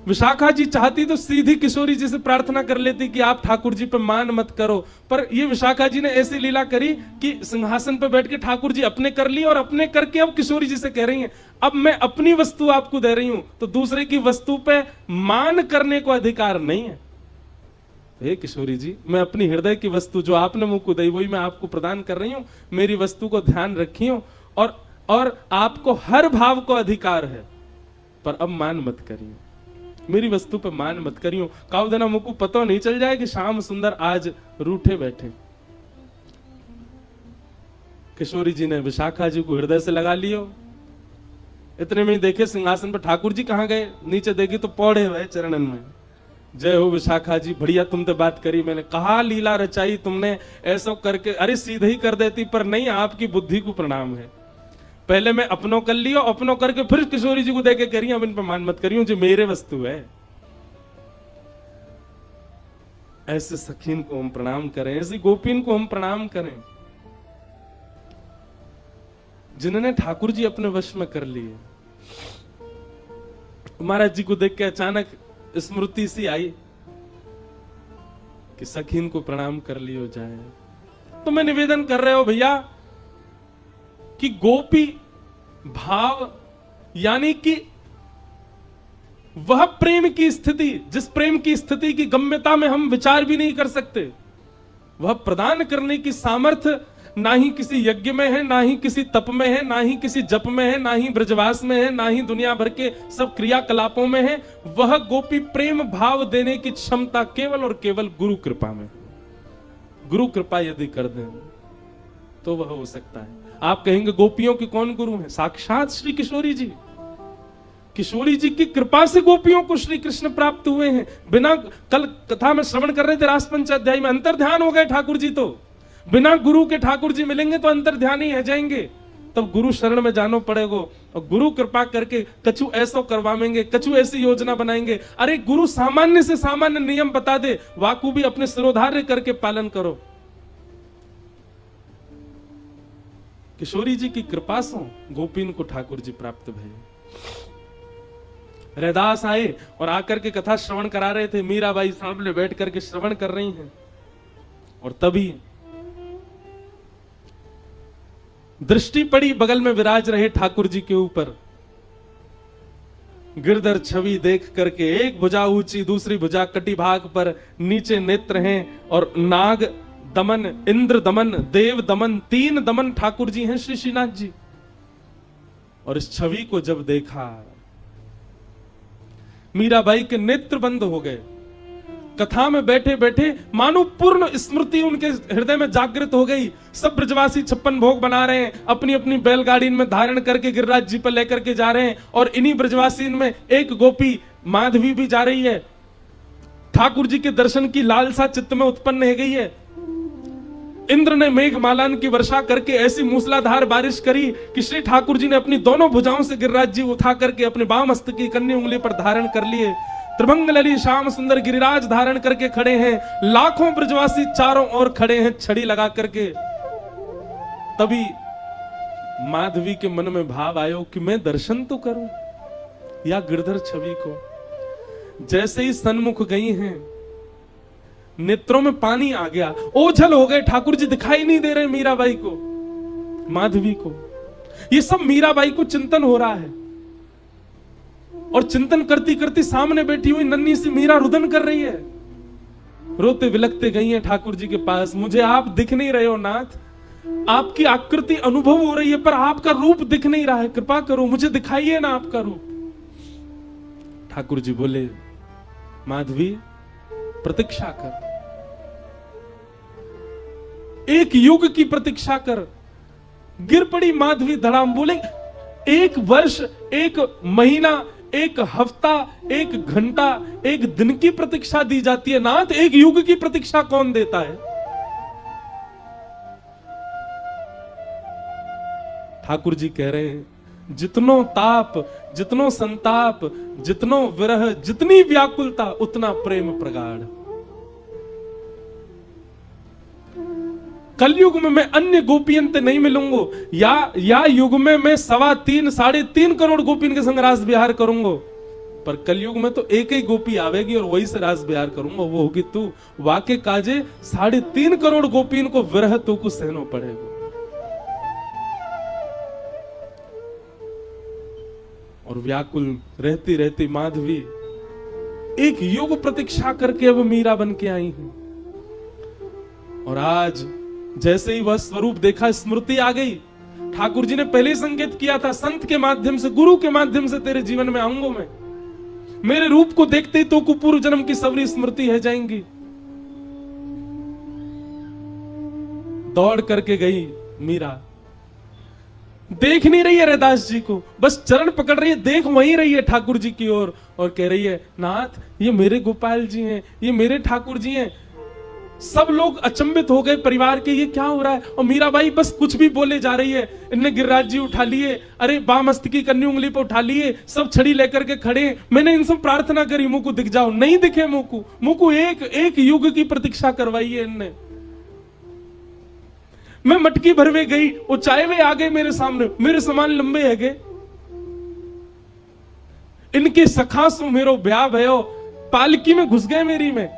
विशाखा जी चाहती तो सीधी किशोरी जी से प्रार्थना कर लेती कि आप ठाकुर जी पे मान मत करो, पर ये विशाखा जी ने ऐसी लीला करी कि सिंहासन पे बैठ के ठाकुर जी अपने कर ली, और अपने करके अब किशोरी जी से कह रही हैं, अब मैं अपनी वस्तु आपको दे रही हूं, तो दूसरे की वस्तु पे मान करने को अधिकार नहीं है। हे किशोरी जी, मैं अपनी हृदय की वस्तु जो आपने मुझको दी वही मैं आपको प्रदान कर रही हूं, मेरी वस्तु को ध्यान रखियो, और आपको हर भाव को अधिकार है, पर अब मान मत करिए। मेरी वस्तु पे मान मत करियो। कावदना मुझको पता नहीं चल जाए कि श्याम सुंदर आज रूठे बैठे। किशोरी जी ने विशाखा जी को हृदय से लगा लियो। इतने में ही देखे सिंहासन पर ठाकुर जी कहाँ गए, नीचे देखी तो पौड़े हुए चरणन में। जय हो विशाखा जी, बढ़िया तुमने बात करी। मैंने कहा लीला रचाई तुमने, ऐसा करके अरे सीधे ही कर देती, पर नहीं, आपकी बुद्धि को प्रणाम है। पहले मैं अपनों कर लियो, अपनों करके फिर किशोरी जी को देके करिए, अब इन पर मान मत करियो, जो मेरे वस्तु है। ऐसे सखीन को हम प्रणाम करें, ऐसी गोपीन को हम प्रणाम करें, जिन्होंने ठाकुर जी अपने वश में कर लिए। महाराज जी को देख के अचानक स्मृति सी आई कि सखीन को प्रणाम कर लियो जाए। तो मैं निवेदन कर रहे हो भैया कि गोपी भाव यानी कि वह प्रेम की स्थिति, जिस प्रेम की स्थिति की गम्यता में हम विचार भी नहीं कर सकते, वह प्रदान करने की सामर्थ्य ना ही किसी यज्ञ में है, ना ही किसी तप में है, ना ही किसी जप में है, ना ही ब्रजवास में है, ना ही दुनिया भर के सब क्रियाकलापों में है। वह गोपी प्रेम भाव देने की क्षमता केवल और केवल गुरु कृपा में। गुरु कृपा यदि कर दें तो वह हो सकता है। आप कहेंगे गोपियों के कौन गुरु हैं? साक्षात श्री किशोरी जी। किशोरी जी की कृपा से गोपियों को श्री कृष्ण प्राप्त हुए हैं। बिना, कल कथा में श्रवण कर रहे थे रास पंचाध्याय में, अंतर ध्यान हो गए ठाकुर जी। तो बिना गुरु के ठाकुर जी मिलेंगे तो अंतर ध्यान ही रह जाएंगे। तब गुरु शरण में जानो पड़ेगा, और गुरु कृपा करके कछु ऐसा करवाएंगे, कछु ऐसी योजना बनाएंगे। अरे गुरु सामान्य से सामान्य नियम बता दे, वाकु भी अपने सिरोधार्य करके पालन करो। किशोरी जी की कृपा से गोपीन को ठाकुर जी प्राप्त भये। रैदास आए और आकर के कथा श्रवण करा रहे थे। मीराबाई सामने बैठ करके श्रवण कर रही हैं, और तभी दृष्टि पड़ी बगल में विराज रहे ठाकुर जी के ऊपर। गिरधर छवि देख करके एक भुजा ऊंची, दूसरी भुजा कटी भाग पर, नीचे नेत्र हैं, और नाग दमन, इंद्र दमन, देव दमन, 3 दमन ठाकुर जी हैं श्री श्रीनाथ जी। और इस छवि को जब देखा, मीराबाई के नेत्र बंद हो गए। कथा में बैठे बैठे मानो पूर्ण स्मृति उनके हृदय में जागृत हो गई। सब ब्रजवासी 56 भोग बना रहे हैं, अपनी अपनी बैलगाड़ी में धारण करके गिरिराज जी पर लेकर के जा रहे हैं, और इन्हीं ब्रजवासी में एक गोपी माधवी भी जा रही है। ठाकुर जी के दर्शन की लालसा चित्त में उत्पन्न हो गई है। इंद्र ने मेघमालान की वर्षा करके ऐसी मूसलाधार बारिश करी कि श्री ठाकुर जी ने अपनी दोनों भुजाओं से गिरिराज जी उठा करके अपने बाम हस्त की कन्नी उंगली पर धारण कर लिए। त्रिभंग लली श्याम सुंदर गिरिराज धारण करके खड़े हैं। लाखों ब्रजवासी चारों ओर खड़े हैं छड़ी लगा करके। तभी माधवी के मन में भाव आयो कि मैं दर्शन तो करूं या गिरधर छवि को। जैसे ही सन्मुख गई हैं, नेत्रों में पानी आ गया, ओझल हो गए। ठाकुर जी दिखाई नहीं दे रहे मीराबाई को, माधवी को। ये सब मीराबाई को चिंतन हो रहा है, और चिंतन करती करती सामने बैठी हुई नन्ही सी मीरा रुदन कर रही है। रोते विलखते गई है ठाकुर जी के पास। मुझे आप दिख नहीं रहे हो नाथ, आपकी आकृति अनुभव हो रही है, पर आपका रूप दिख नहीं रहा है, कृपा करो मुझे दिखाइए ना आपका रूप। ठाकुर जी बोले, माधवी प्रतीक्षा कर, एक युग की प्रतीक्षा कर। गिर पड़ी माधवी धड़ाम। बोले, 1 वर्ष, 1 महीना, 1 हफ्ता, 1 घंटा, 1 दिन की प्रतीक्षा दी जाती है नाथ, 1 युग की प्रतीक्षा कौन देता है? ठाकुर जी कह रहे हैं, जितनो ताप, जितनो संताप, जितनो विरह, जितनी व्याकुलता, उतना प्रेम प्रगाढ़। कलयुग में मैं अन्य गोपियन से नहीं मिलूंगा, या युग में मैं 3.25 साढ़े 3 करोड़ गोपियन के संग रास विहार करूंगा, पर कलयुग में तो एक ही गोपी आवेगी और वही से रास विहार करूंगा, वो होगी तू। वाके काजे 3.5 करोड़ गोपियन को विरह तू को सहनो पड़ेगा। और व्याकुल रहती रहती माधवी 1 युग प्रतीक्षा करके अब मीरा बन के आई है। और आज जैसे ही वह स्वरूप देखा, स्मृति आ गई। ठाकुर जी ने पहले ही संकेत किया था, संत के माध्यम से, गुरु के माध्यम से तेरे जीवन में आऊंगा मैं। मेरे रूप को देखते ही तो को पूर्व जन्म की सबरी स्मृति है जाएंगी। दौड़ करके गई मीरा, देख नहीं रही है रैदास जी को, बस चरण पकड़ रही है, देख वहीं रही है ठाकुर जी की ओर, और कह रही है नाथ ये मेरे गोपाल जी हैं, ये मेरे ठाकुर जी हैं। सब लोग अचंभित हो गए परिवार के, ये क्या हो रहा है। और मीराबाई बस कुछ भी बोले जा रही है। इनने गिरिराज जी उठा लिए, अरे बामस्तकी कन्नी उंगली पर उठा लिए, सब छड़ी लेकर के खड़े। मैंने इनसे प्रार्थना करी मुकु दिख जाओ, नहीं दिखे मुकु एक युग की प्रतीक्षा करवाई है इनने। मैं मटकी भरवे गई, वो चाय वे आ गए मेरे सामने, मेरे समान लंबे है गए। इनके सखा सु मेरो ब्याह भयो, पालकी में घुस गए मेरी में।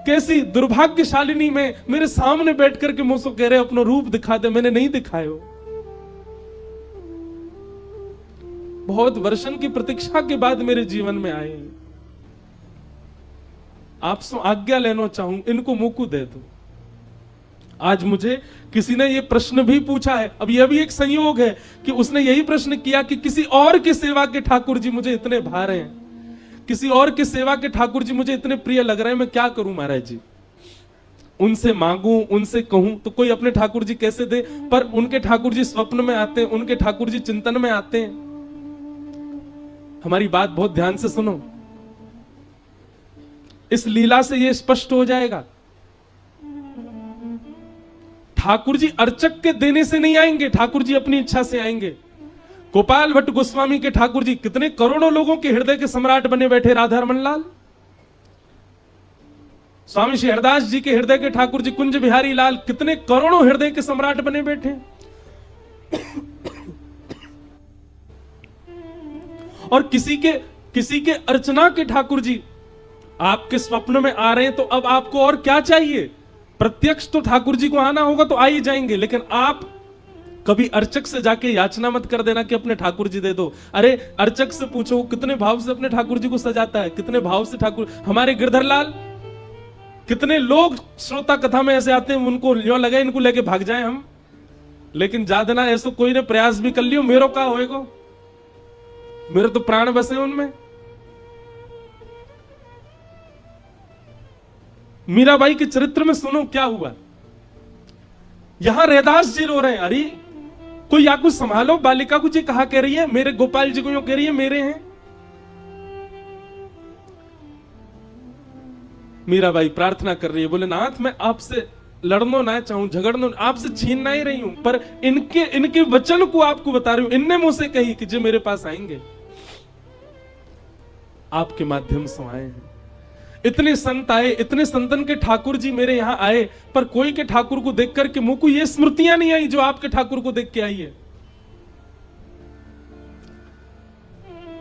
कैसी दुर्भाग्यशालिनी में मेरे सामने बैठ करके मुझसे कह रहे अपना रूप दिखा दे, मैंने नहीं दिखायो। बहुत वर्षन की प्रतीक्षा के बाद मेरे जीवन में आए। आपसे आज्ञा लेना चाहूं, इनको मुकु दे दो। आज मुझे किसी ने यह प्रश्न भी पूछा है, अब यह भी एक संयोग है कि उसने यही प्रश्न किया कि किसी और की सेवा के ठाकुर जी मुझे इतने भा रहे हैं, किसी और की सेवा के ठाकुर जी मुझे इतने प्रिय लग रहे हैं, मैं क्या करूं महाराज जी। उनसे मांगूं, उनसे कहूं तो कोई अपने ठाकुर जी कैसे दे, पर उनके ठाकुर जी स्वप्न में आते हैं, उनके ठाकुर जी चिंतन में आते हैं। हमारी बात बहुत ध्यान से सुनो, इस लीला से यह स्पष्ट हो जाएगा। ठाकुर जी अर्चक के देने से नहीं आएंगे, ठाकुर जी अपनी इच्छा से आएंगे। गोपाल भट्ट गोस्वामी के ठाकुर जी कितने करोड़ों लोगों के हृदय के सम्राट बने बैठे, राधा रमन लाल। स्वामी श्री हरदास जी के हृदय के ठाकुर जी कुंज बिहारी लाल कितने करोड़ों हृदय के सम्राट बने बैठे। और किसी के अर्चना के ठाकुर जी आपके स्वप्न में आ रहे हैं, तो अब आपको और क्या चाहिए। प्रत्यक्ष तो ठाकुर जी को आना होगा तो आ ही जाएंगे, लेकिन आप कभी अर्चक से जाके याचना मत कर देना कि अपने ठाकुर जी दे दो। अरे अर्चक से पूछो कितने भाव से अपने ठाकुर जी को सजाता है, कितने भाव से ठाकुर। हमारे गिरधर लाल, कितने लोग श्रोता कथा में ऐसे आते हैं, उनको यूं लगे इनको लेके भाग जाए हम, लेकिन जादना ऐसा कोई ने प्रयास भी कर लियो, मेरो का होएगा, मेरे तो प्राण बसे उनमें। मीराबाई के चरित्र में सुनो क्या हुआ। यहां रैदास जी रो रहे हैं, अरे कोई या कुछ संभालो, बालिका को जी कहा कह रही है, मेरे गोपाल जी को यूं कह रही है मेरे हैं। मीराबाई प्रार्थना कर रही है, बोले नाथ मैं आपसे लड़ना ना चाहूं, झगड़ना आपसे छीन ना ही रही हूं, पर इनके वचन को आपको बता रही हूं। इनने मुझसे कही कि जो मेरे पास आएंगे, आपके माध्यम से आए हैं। इतने संत आए, इतने संतन के ठाकुर जी मेरे यहां आए, पर कोई के ठाकुर को देख करके मुंह को ये स्मृतियां नहीं आई जो आपके ठाकुर को देख के आई है।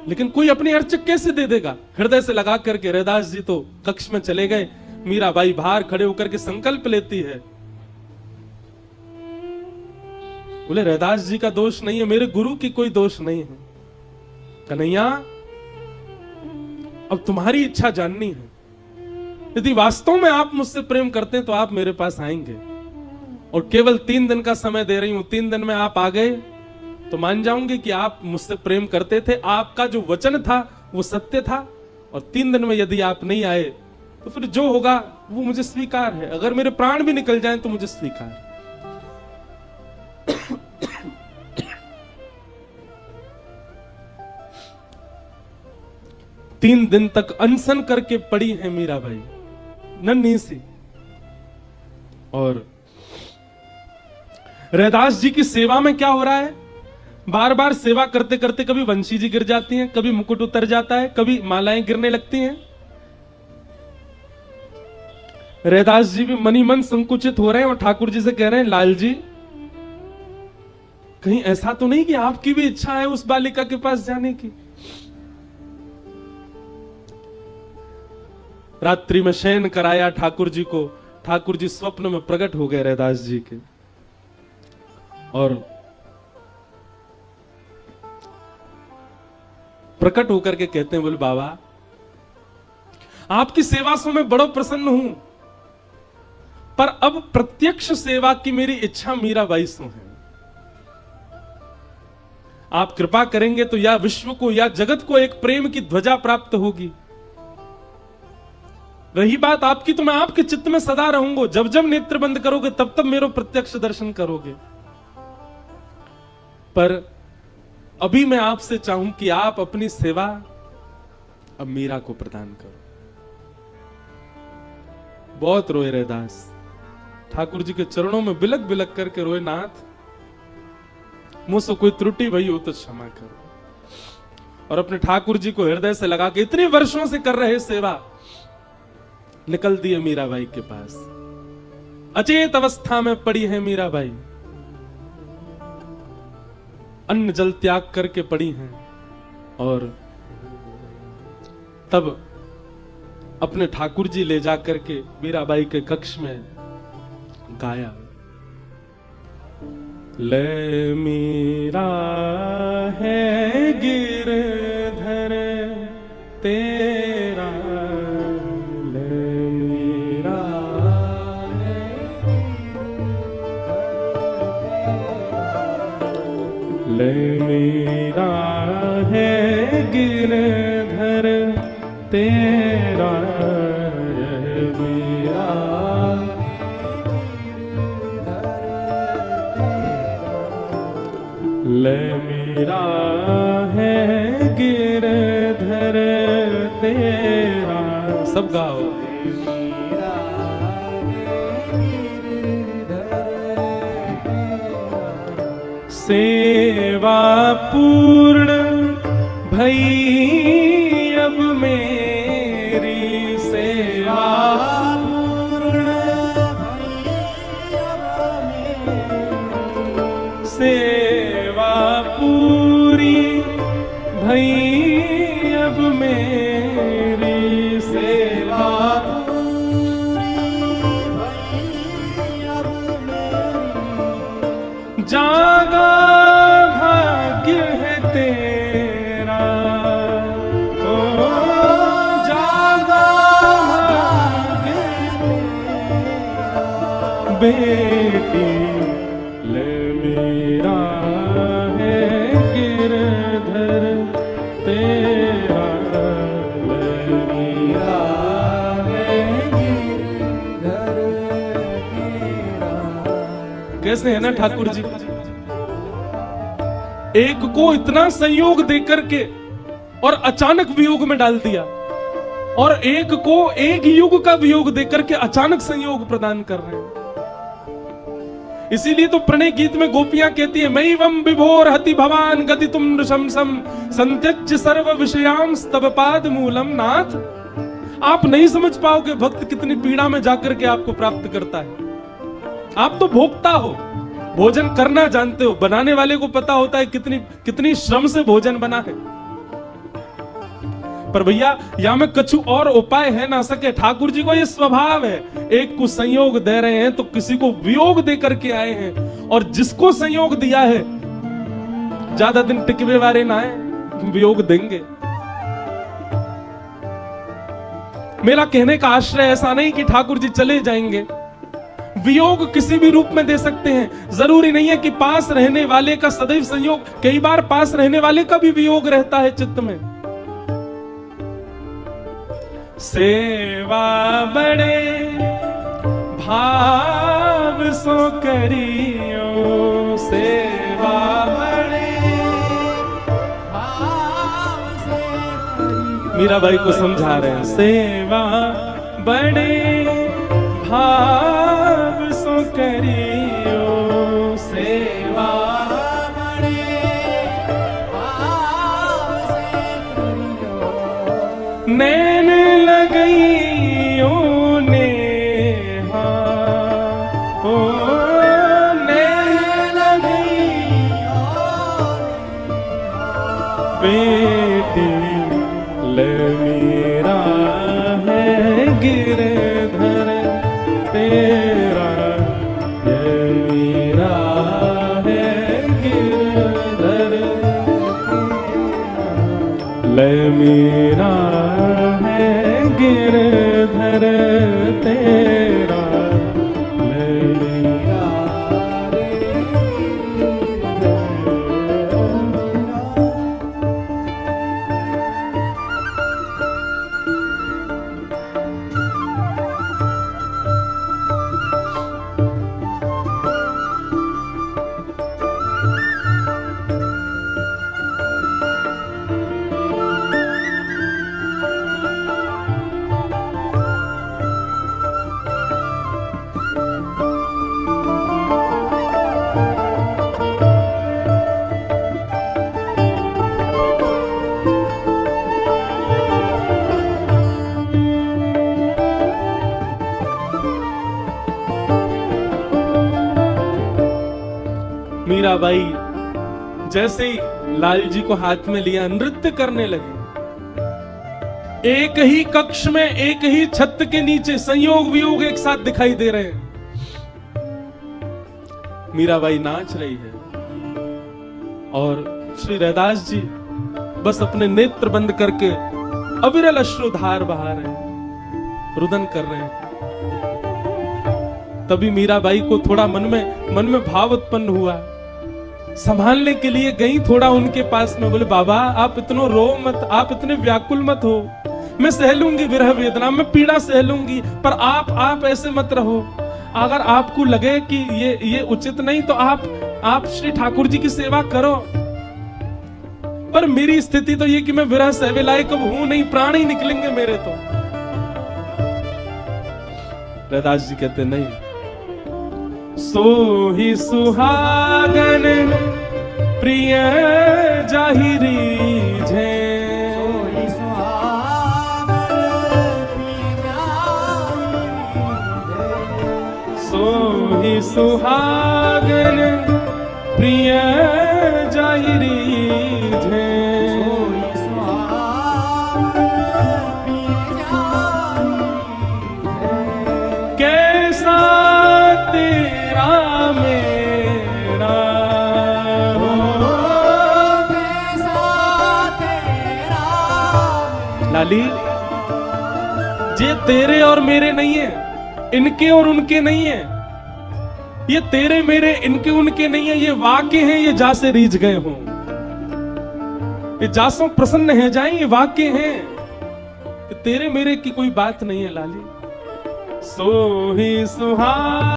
लेकिन कोई अपनी अर्चक कैसे दे देगा। हृदय से लगा करके रैदास जी तो कक्ष में चले गए। मीराबाई बाहर खड़े होकर के संकल्प लेती है, बोले रैदास जी का दोष नहीं है, मेरे गुरु की कोई दोष नहीं है। कन्हैया अब तुम्हारी इच्छा जाननी है, यदि वास्तव में आप मुझसे प्रेम करते हैं तो आप मेरे पास आएंगे, और केवल 3 दिन का समय दे रही हूं। 3 दिन में आप आ गए तो मान जाऊंगे कि आप मुझसे प्रेम करते थे, आपका जो वचन था वो सत्य था। और 3 दिन में यदि आप नहीं आए तो फिर जो होगा वो मुझे स्वीकार है, अगर मेरे प्राण भी निकल जाएं तो मुझे स्वीकार है। 3 दिन तक अनशन करके पड़ी है मीराबाई नन्ही सी, और रैदास जी की सेवा में क्या हो रहा है, बार बार सेवा करते करते कभी वंशी जी गिर जाती हैं, कभी मुकुट उतर जाता है, कभी मालाएं गिरने लगती हैं। रैदास जी भी मनी मन संकुचित हो रहे हैं और ठाकुर जी से कह रहे हैं लाल जी कहीं ऐसा तो नहीं कि आपकी भी इच्छा है उस बालिका के पास जाने की। रात्रि में शयन कराया ठाकुर जी को, ठाकुर जी स्वप्न में प्रकट हो गए रैदास जी के, और प्रकट होकर के कहते हैं, बोले बाबा आपकी सेवा से मैं बड़ा प्रसन्न हूं, पर अब प्रत्यक्ष सेवा की मेरी इच्छा मीराबाई से है। आप कृपा करेंगे तो या विश्व को या जगत को एक प्रेम की ध्वजा प्राप्त होगी। रही बात आपकी, तो मैं आपके चित्त में सदा रहूंगा। जब जब नेत्र बंद करोगे तब तब मेरा प्रत्यक्ष दर्शन करोगे। पर अभी मैं आपसे चाहूं कि आप अपनी सेवा अब मीरा को प्रदान करो। बहुत रोए रैदास, ठाकुर जी के चरणों में बिलक बिलक करके रोए, नाथ मुझसे कोई त्रुटि भई हो तो क्षमा करो। और अपने ठाकुर जी को हृदय से लगा के इतने वर्षों से कर रहे सेवा, निकल दिए मीराबाई के पास। अचेत अवस्था में पड़ी है मीराबाई, अन्न जल त्याग करके पड़ी हैं। और तब अपने ठाकुर जी ले जाकर के मीराबाई के कक्ष में गाया, ले मीरा है गिरधर तेरा, ले मीरा है, ले मीरा है गिरधर तेरा, ले मीरा है गिरधर तेरा। सब गाओ। सेवा पूर्ण भई अब मेरी, सेवा पूर्ण भई अब मेरी, सेवा पूरी भई अब मेरी, सेवा जागा भाग्य है तेरा, ओ जागा भाग्य तेरा, बेटी ले मीरा है गिरधर तेरा, ले मीरा है गिरधर तेरा। कैसे है ना ठाकुर जी, एक को इतना संयोग देकर के और अचानक वियोग में डाल दिया, और एक को एक युग का वियोग देकर के अचानक संयोग प्रदान कर रहे हैं। इसीलिए तो प्रणय गीत में गोपियां कहती है, मैवं विभोर हति भवान गति तुम नृशंसम संत्यज्य सर्व विषयाम स्तव पाद मूलम। नाथ, आप नहीं समझ पाओगे भक्त कितनी पीड़ा में जाकर के आपको प्राप्त करता है। आप तो भोगता हो, भोजन करना जानते हो, बनाने वाले को पता होता है कितनी श्रम से भोजन बना है। पर भैया यहां में कछु और उपाय है ना सके। ठाकुर जी को ये स्वभाव है, एक को संयोग दे रहे हैं तो किसी को वियोग दे करके आए हैं, और जिसको संयोग दिया है ज्यादा दिन टिकवे वाले ना है, वियोग देंगे। मेरा कहने का आश्रय ऐसा नहीं कि ठाकुर जी चले जाएंगे, वियोग किसी भी रूप में दे सकते हैं। जरूरी नहीं है कि पास रहने वाले का सदैव संयोग, कई बार पास रहने वाले का भी वियोग रहता है चित्त में। सेवा बड़े भाव सो करियो, सेवा बड़े भाव से करियो। मीराबाई को समझा रहे हैं, सेवा बड़े भाव सो करियो, सेवा बड़े भाव से करियो। नैन लगइयो नेहा, ओ नैन लगइयो बेटी ले मीरा है गिरधर तेरा, ये मीरा है गिरधर, ले मीरा है गिरधर तेरा, ले मीरा मीराबाई जैसे ही लाल जी को हाथ में लिया नृत्य करने लगे। एक ही कक्ष में, एक ही छत के नीचे संयोग वियोग एक साथ दिखाई दे रहे हैं। मीराबाई नाच रही है और श्री रैदास जी बस अपने नेत्र बंद करके अविरल अश्रुधार बहा रहे हैं, रुदन कर रहे हैं। तभी मीराबाई को थोड़ा मन में भाव उत्पन्न हुआ। संभालने के लिए गई थोड़ा उनके पास में, बोले बाबा आप इतना रो मत, आप इतने व्याकुल मत हो, मैं सह लूंगी विरह वेदना, मैं पीड़ा सह लूंगी, पर आप ऐसे मत रहो। अगर आपको लगे कि ये उचित नहीं तो आप श्री ठाकुर जी की सेवा करो, पर मेरी स्थिति तो ये कि मैं विरह सहवे लायक अब हूं नहीं, प्राण ही निकलेंगे मेरे तो। रैदास जी कहते नहीं, सो ही सुहागन प्रिय जाहिरी झे, सो ही सुहागन प्रिय जाहिरी झे, कैसा तेरा मेरा, कैसा तेरा। लाली ये तेरे और मेरे नहीं है, इनके और उनके नहीं है, ये तेरे मेरे इनके उनके नहीं है, ये वाक्य हैं, ये जा से रीझ गए हों, ये जासों प्रसन्न है जाए, ये वाक्य हैं, तेरे मेरे की कोई बात नहीं है लाली। सो ही सुहा